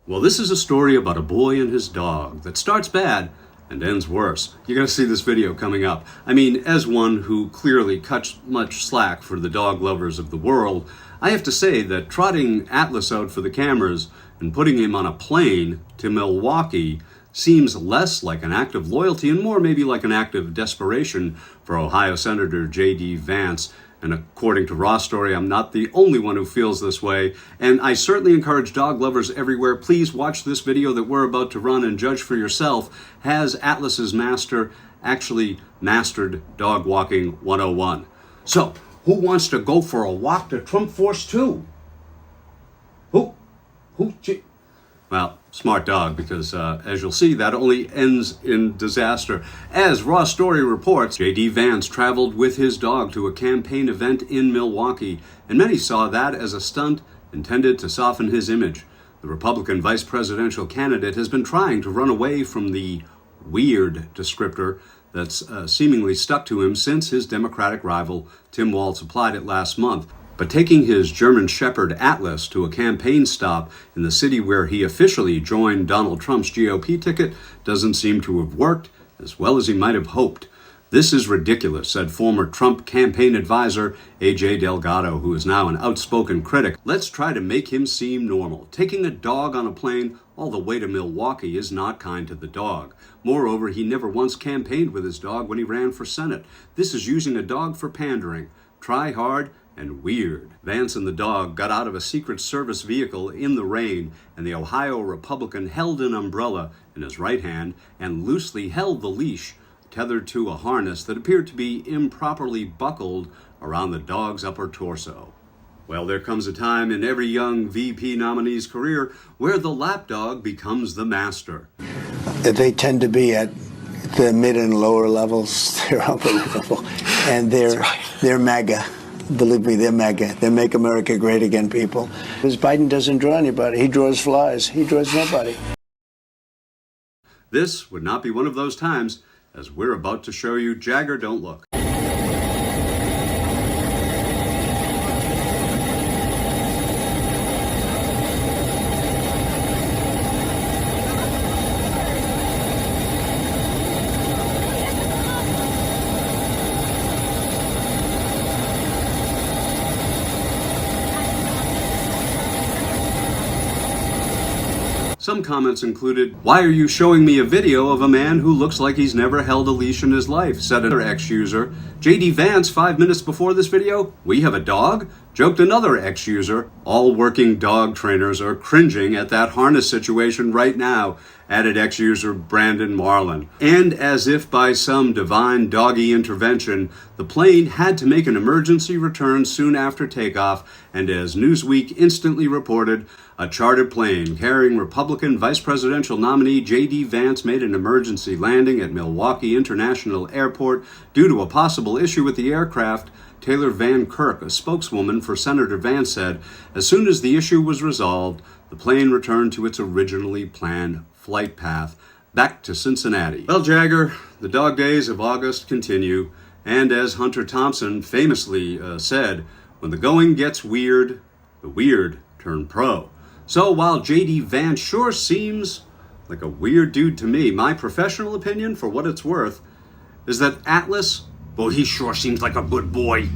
Well, this is a story about a boy and his dog that starts bad and ends worse. You're going to see this video coming up. I mean, as one who clearly cuts much slack for the dog lovers of the world, I have to say that trotting Atlas out for the cameras and putting him on a plane to Milwaukee seems less like an act of loyalty and more maybe like an act of desperation for Ohio Senator J.D. Vance. And according to Raw Story, I'm not the only one who feels this way. And I certainly encourage dog lovers everywhere, please watch this video that we're about to run and judge for yourself. Has Atlas's master actually mastered dog walking 101? So, who wants to go for a walk to Trump Force 2? Well, smart dog, because as you'll see, that only ends in disaster. As Raw Story reports, J.D. Vance traveled with his dog to a campaign event in Milwaukee, and many saw that as a stunt intended to soften his image. The Republican vice presidential candidate has been trying to run away from the weird descriptor that's seemingly stuck to him since his Democratic rival Tim Walz applied it last month. But taking his German Shepherd Atlas to a campaign stop in the city where he officially joined Donald Trump's GOP ticket doesn't seem to have worked as well as he might have hoped. This is ridiculous, said former Trump campaign advisor A.J. Delgado, who is now an outspoken critic. Let's try to make him seem normal. Taking a dog on a plane all the way to Milwaukee is not kind to the dog. Moreover, he never once campaigned with his dog when he ran for Senate. This is using a dog for pandering. Try hard and weird. Vance and the dog got out of a Secret Service vehicle in the rain, and the Ohio Republican held an umbrella in his right hand and loosely held the leash, tethered to a harness that appeared to be improperly buckled around the dog's upper torso. Well, there comes a time in every young VP nominee's career where the lapdog becomes the master. They tend to be at the mid and lower levels. They're unbelievable. And they're MAGA. Believe me, they're MAGA. They make America great again, people. Because Biden doesn't draw anybody. He draws flies. He draws nobody. This would not be one of those times, as we're about to show you. Jagger, don't look. Some comments included, "Why are you showing me a video of a man who looks like he's never held a leash in his life?" said another ex-user. J.D. Vance, 5 minutes before this video, "We have a dog?" joked another ex-user. All working dog trainers are cringing at that harness situation right now, added ex-user Brandon Marlin. And as if by some divine doggy intervention, the plane had to make an emergency return soon after takeoff, and as Newsweek instantly reported, a chartered plane carrying Republican vice presidential nominee J.D. Vance made an emergency landing at Milwaukee International Airport due to a possible issue with the aircraft. Taylor Van Kirk, a spokeswoman for Senator Vance, said, as soon as the issue was resolved, the plane returned to its originally planned flight path back to Cincinnati. Well, Jagger, the dog days of August continue, and as Hunter Thompson famously said, when the going gets weird, the weird turn pro. So while J.D. Vance sure seems like a weird dude to me, my professional opinion, for what it's worth, is that Atlas, well, he sure seems like a good boy.